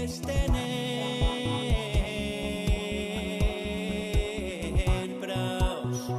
puedes tener, bros.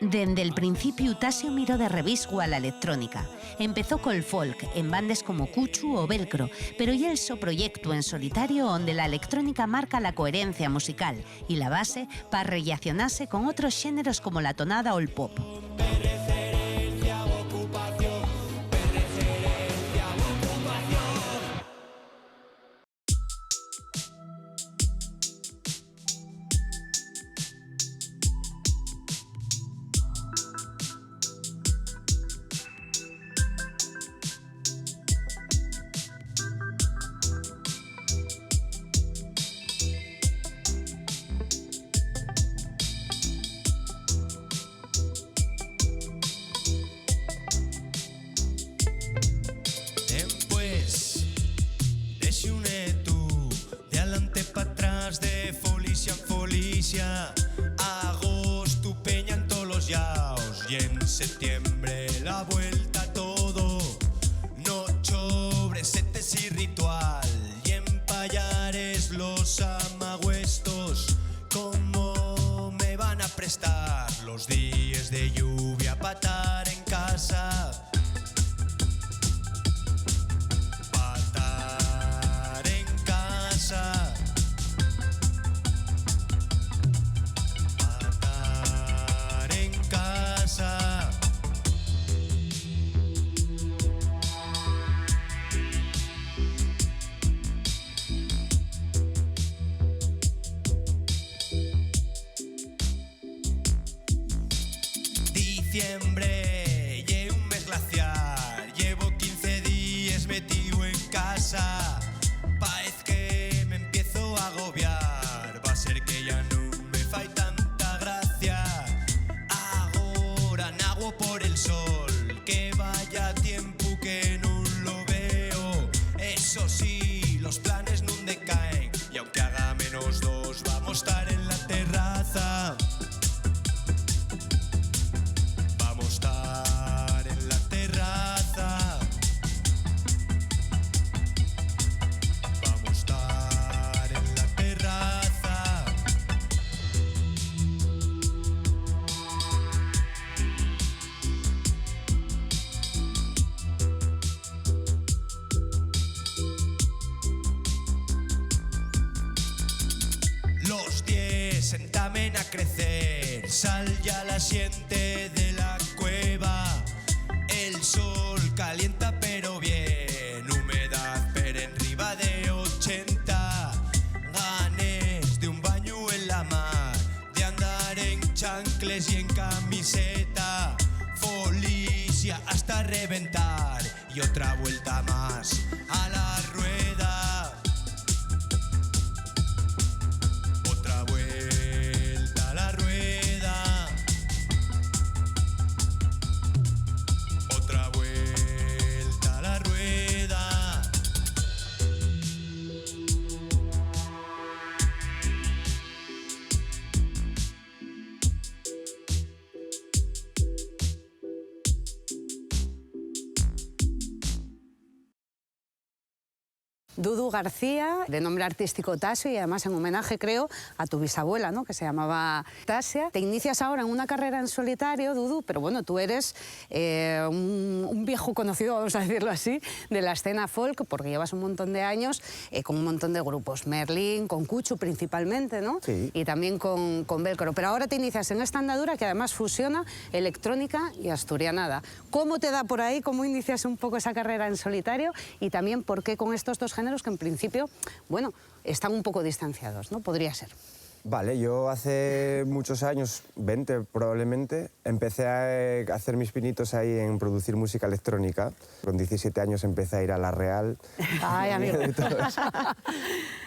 Dende el principio Tasio miró de revisgo a la electrónica. Empezó col folk, en bandes como Cuchu o Velcro, pero ya el so proyecto en solitario donde la electrónica marca la coherencia musical y la base para relacionarse con otros géneros como la tonada o el pop. Agosto peñan todos los yaos y en septiembre la vuelta a todo. Noche, setes y ritual y en Pallares los amagüestos. ¿Cómo me van a prestar los días de lluvia para estar en casa? Para estar en casa. Diciembre, y un mes glaciar, llevo 15 días metido en casa. Parece que me empiezo a agobiar, va a ser que ya no me fai tanta gracia. Ahora nago por el sol, que vaya tiempo que no lo veo. Eso sí, los planes no decaen, y aunque haga -2, vamos a estar en la terraza. Sentamen a crecer, sal ya la siente de la cueva. El sol calienta pero bien, humedad pero en riba de 80. Ganes de un baño en la mar, de andar en chancles y en camiseta. Folicia hasta reventar y otra vuelta más a la rueda. Dudu García, de nombre artístico Tasio, y además en homenaje, creo, a tu bisabuela, ¿no?, que se llamaba Tasia. Te inicias ahora en una carrera en solitario, Dudu, pero bueno, tú eres un viejo conocido, vamos a decirlo así, de la escena folk, porque llevas un montón de años con un montón de grupos, Merlín, con Cuchu principalmente, ¿no? Sí. Y también con Velcro. Pero ahora te inicias en esta andadura que además fusiona electrónica y asturianada. ¿Cómo te da por ahí? ¿Cómo inicias un poco esa carrera en solitario? Y también, ¿por qué con estos dos géneros que en principio, bueno, están un poco distanciados, ¿no? Podría ser. Vale, yo hace muchos años, 20 probablemente, empecé a hacer mis pinitos ahí en producir música electrónica. Con 17 años empecé a ir a La Real. Ay, amigo.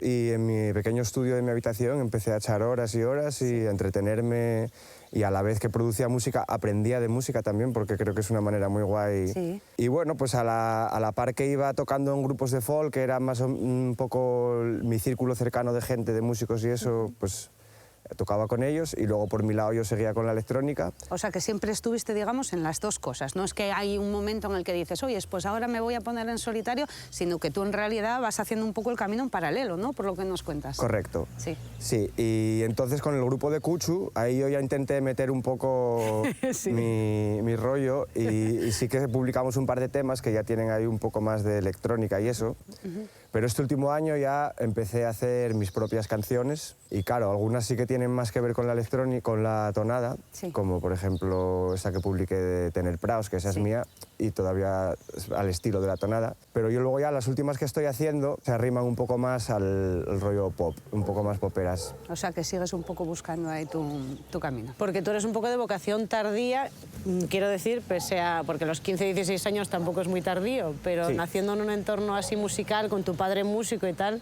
Y en mi pequeño estudio de mi habitación empecé a echar horas y horas y a entretenerme, y a la vez que producía música aprendía de música también, porque creo que es una manera muy guay. Sí. Y bueno, pues a la par que iba tocando en grupos de folk, que era más un poco mi círculo cercano de gente, de músicos y eso, pues tocaba con ellos y luego por mi lado yo seguía con la electrónica. O sea, que siempre estuviste, digamos, en las dos cosas. No es que hay un momento en el que dices, oye, pues ahora me voy a poner en solitario, sino que tú en realidad vas haciendo un poco el camino en paralelo, ¿no? Por lo que nos cuentas. Correcto. Sí. Sí, y entonces con el grupo de Kuchu, ahí yo ya intenté meter un poco Sí. mi rollo y sí que publicamos un par de temas que ya tienen ahí un poco más de electrónica y eso. Pero este último año ya empecé a hacer mis propias canciones y claro, algunas sí que tienen más que ver con la electrónica, con la tonada, Sí. como por ejemplo esa que publiqué de Tener Praos, que esa es Sí. mía y todavía al estilo de la tonada. Pero yo luego ya las últimas que estoy haciendo se arriman un poco más al rollo pop, un poco más poperas. O sea, que sigues un poco buscando ahí tu camino. Porque tú eres un poco de vocación tardía, quiero decir, pese a... porque los 15, 16 años tampoco es muy tardío, pero Sí. naciendo en un entorno así musical, con tu padre músico y tal,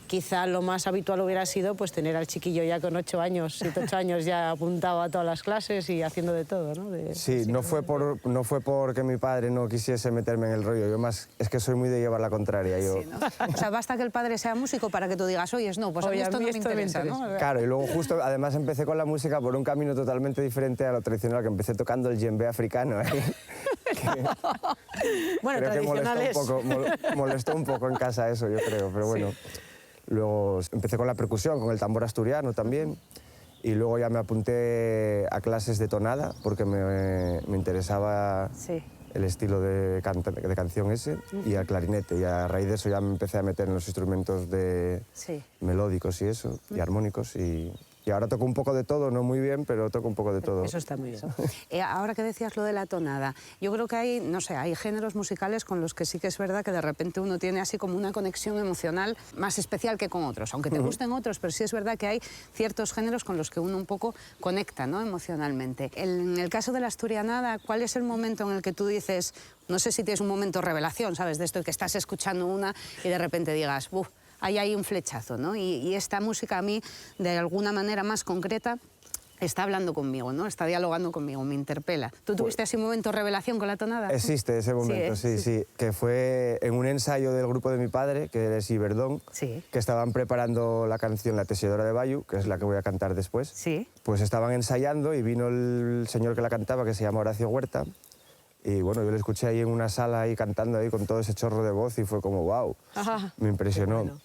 quizá lo más habitual hubiera sido pues tener al chiquillo ya con 8 años, 7, 8 años ya apuntado a todas las clases y haciendo de todo, ¿no? Sí, no fue porque mi padre no quisiese meterme en el rollo, yo más es que soy muy de llevar la contraria. Yo... Sí, ¿no? O sea, basta que el padre sea músico para que tú digas, oye, no, pues a mí Oye, esto no me interesa, ¿no? Claro, y luego justo además empecé con la música por un camino totalmente diferente a lo tradicional, que empecé tocando el djembe africano. Bueno, Creo que tradicionales. molestó un poco en casa eso, yo creo, pero bueno. Luego empecé con la percusión, con el tambor asturiano también, y luego ya me apunté a clases de tonada, porque me interesaba Sí. el estilo de canción ese, y al clarinete, y a raíz de eso ya me empecé a meter en los instrumentos Sí. melódicos y eso, y armónicos, y ahora toco un poco de todo, no muy bien, pero toco un poco de todo. Eso está muy bien. Ahora que decías lo de la tonada, yo creo que hay, no sé, hay géneros musicales con los que sí que es verdad que de repente uno tiene así como una conexión emocional más especial que con otros, aunque te gusten otros, pero sí es verdad que hay ciertos géneros con los que uno un poco conecta, ¿no? Emocionalmente. En el caso de la asturianada, ¿cuál es el momento en el que tú dices, no sé si tienes un momento revelación, ¿sabes? De esto que estás escuchando una y de repente digas, ¡buf! Ahí hay un flechazo, ¿no? Y esta música a mí, de alguna manera más concreta, está hablando conmigo, ¿no? Está dialogando conmigo, me interpela. ¿Tú tuviste así un momento de revelación con la tonada? Existe ese momento, Sí, sí, que fue en un ensayo del grupo de mi padre, que es Iberdón, Sí. que estaban preparando la canción La Tejedora de Bayu, que es la que voy a cantar después. Sí. Pues estaban ensayando y vino el señor que la cantaba, que se llama Horacio Huerta, y bueno, yo le escuché ahí en una sala ahí cantando ahí con todo ese chorro de voz y fue como wow, Ajá. me impresionó.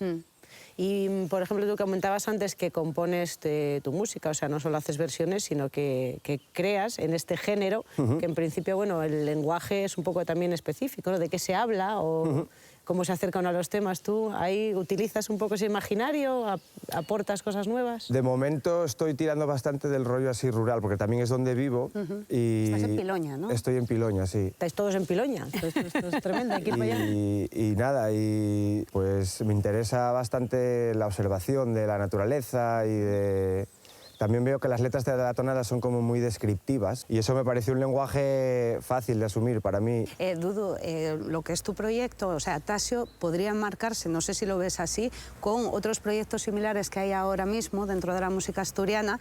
Y, por ejemplo, tú comentabas antes que compones tu música, o sea, no solo haces versiones, sino que creas en este género, que en principio, bueno, el lenguaje es un poco también específico, ¿no? ¿De qué se habla o cómo se acercan a los temas? ¿Tú ahí utilizas un poco ese imaginario, aportas cosas nuevas? De momento estoy tirando bastante del rollo así rural, porque también es donde vivo. Y Estás en Piloña, ¿no? Estoy en Piloña, sí. Estáis todos en Piloña, esto es tremendo, hay que ir para allá. Y nada, y pues me interesa bastante la observación de la naturaleza y de... También veo que las letras de la tonada son como muy descriptivas y eso me parece un lenguaje fácil de asumir para mí. Dudu, lo que es tu proyecto, o sea, Tasio, podría marcarse, no sé si lo ves así, con otros proyectos similares que hay ahora mismo dentro de la música asturiana,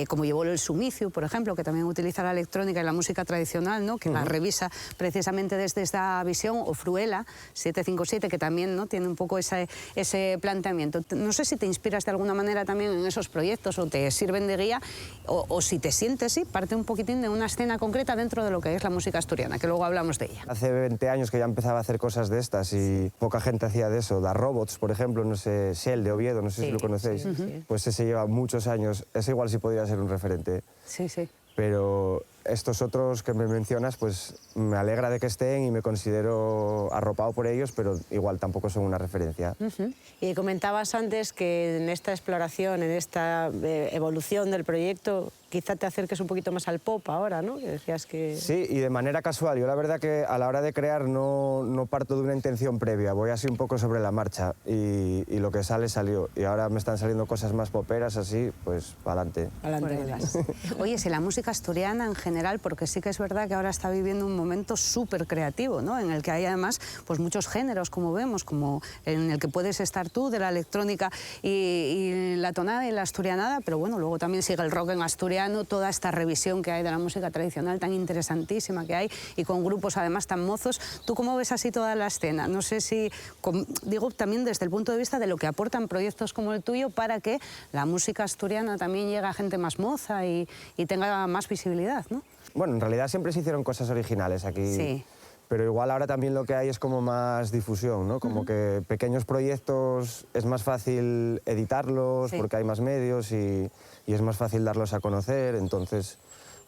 como llevó el Sumicio, por ejemplo, que también utiliza la electrónica y la música tradicional, ¿no? Que la revisa precisamente desde esta visión, o Fruela 757, que también, ¿no? Tiene un poco ese planteamiento. No sé si te inspiras de alguna manera también en esos proyectos o te sirven de guía, o si te sientes, sí, parte un poquitín de una escena concreta dentro de lo que es la música asturiana, que luego hablamos de ella. Hace 20 años que ya empezaba a hacer cosas de estas y poca gente hacía de eso. Da Robots, por ejemplo, no sé, Shell de Oviedo, no sé si lo conocéis. sí. Pues ese lleva muchos años, ese igual sí podría ser un referente. Sí, sí. Pero estos otros que me mencionas, pues me alegra de que estén y me considero arropado por ellos, pero igual tampoco son una referencia. Y comentabas antes que en esta exploración, en esta evolución del proyecto, quizá te acerques un poquito más al pop ahora, ¿no? Que decías que... Sí, y de manera casual. Yo la verdad que a la hora de crear no parto de una intención previa, voy así un poco sobre la marcha y lo que sale, salió. Y ahora me están saliendo cosas más poperas así, pues para adelante. Adelante, Por ahí Belén. vas. Oye, si la música asturiana en general, porque sí que es verdad que ahora está viviendo un momento súper creativo, ¿no? En el que hay además pues muchos géneros, como vemos, como en el que puedes estar tú, de la electrónica y la tonada y la asturianada, pero bueno, luego también sigue el rock en asturiano, asturiano, toda esta revisión que hay de la música tradicional tan interesantísima que hay y con grupos además tan mozos. ¿Tú cómo ves así toda la escena? No sé si, digo también desde el punto de vista de lo que aportan proyectos como el tuyo para que la música asturiana también llegue a gente más moza y tenga más visibilidad, ¿no? Bueno, en realidad siempre se hicieron cosas originales aquí. Sí. Pero igual ahora también lo que hay es como más difusión, ¿no? Como que pequeños proyectos es más fácil editarlos porque hay más medios y es más fácil darlos a conocer, entonces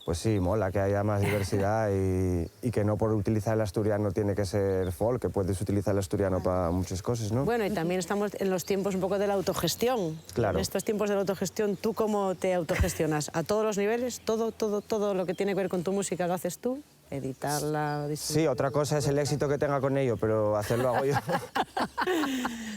pues sí, mola que haya más diversidad y que no por utilizar el asturiano tiene que ser folk, que puedes utilizar el asturiano para muchas cosas, ¿no? Bueno, y también estamos en los tiempos un poco de la autogestión. Claro. En estos tiempos de la autogestión, ¿tú cómo te autogestionas? ¿A todos los niveles? ¿Todo lo que tiene que ver con tu música lo haces tú? Editarla, Sí, otra cosa es el éxito que tenga con ello, pero hacerlo hago yo.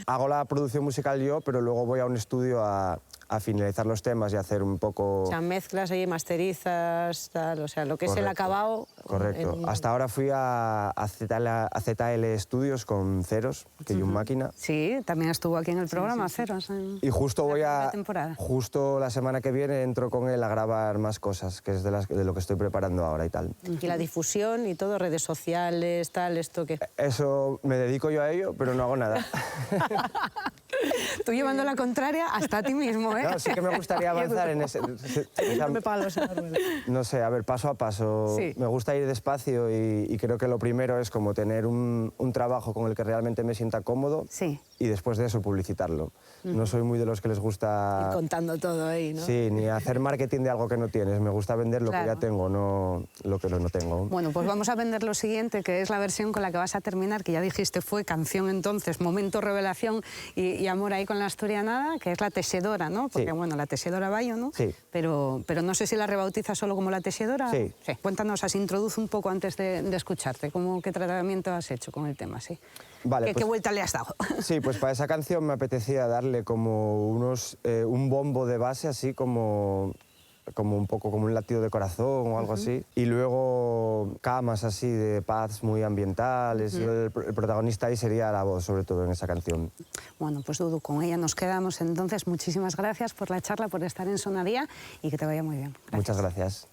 Hago la producción musical yo, pero luego voy a un estudio a finalizar los temas y hacer un poco... O sea, mezclas ahí, masterizas, tal, o sea, lo que es el acabado... Correcto. Hasta ahora fui a ZL Studios con Ceros, que hay un máquina. Sí, también estuvo aquí en el programa Ceros. Y justo voy a... temporada. Justo la semana que viene entro con él a grabar más cosas, que es de lo que estoy preparando ahora y tal. Y la difusión y todo, redes sociales, tal, esto que... Eso, me dedico yo a ello, pero no hago nada. Tú llevando la contraria hasta a ti mismo, ¿eh? No, sí que me gustaría avanzar en ese... No sé, a ver, paso a paso. Sí. Me gusta ir despacio y creo que lo primero es como tener un trabajo con el que realmente me sienta cómodo y después de eso publicitarlo. No soy muy de los que les gusta... Ir contando todo ahí, ¿no? Sí, ni hacer marketing de algo que no tienes. Me gusta vender lo que ya tengo, no lo que no tengo. Bueno, pues vamos a vender lo siguiente, que es la versión con la que vas a terminar, que ya dijiste fue canción entonces, momento revelación y amor ahí con la asturianada, que es La Teixedora, ¿no? Porque, bueno, La Teixedora Bayo, ¿no? Sí. Pero no sé si la rebautizas solo como La Teixedora. Sí. Cuéntanos, así introduce un poco antes de escucharte, ¿qué tratamiento has hecho con el tema? Sí. Vale, ¿Qué vuelta le has dado? Sí, pues para esa canción me apetecía darle como un bombo de base, así como un poco como un latido de corazón o algo así. Y luego camas así de paz muy ambientales. Y el protagonista ahí sería la voz, sobre todo en esa canción. Bueno, pues Dudu, con ella nos quedamos. Entonces, muchísimas gracias por la charla, por estar en Sonaría y que te vaya muy bien. Gracias. Muchas gracias.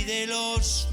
De los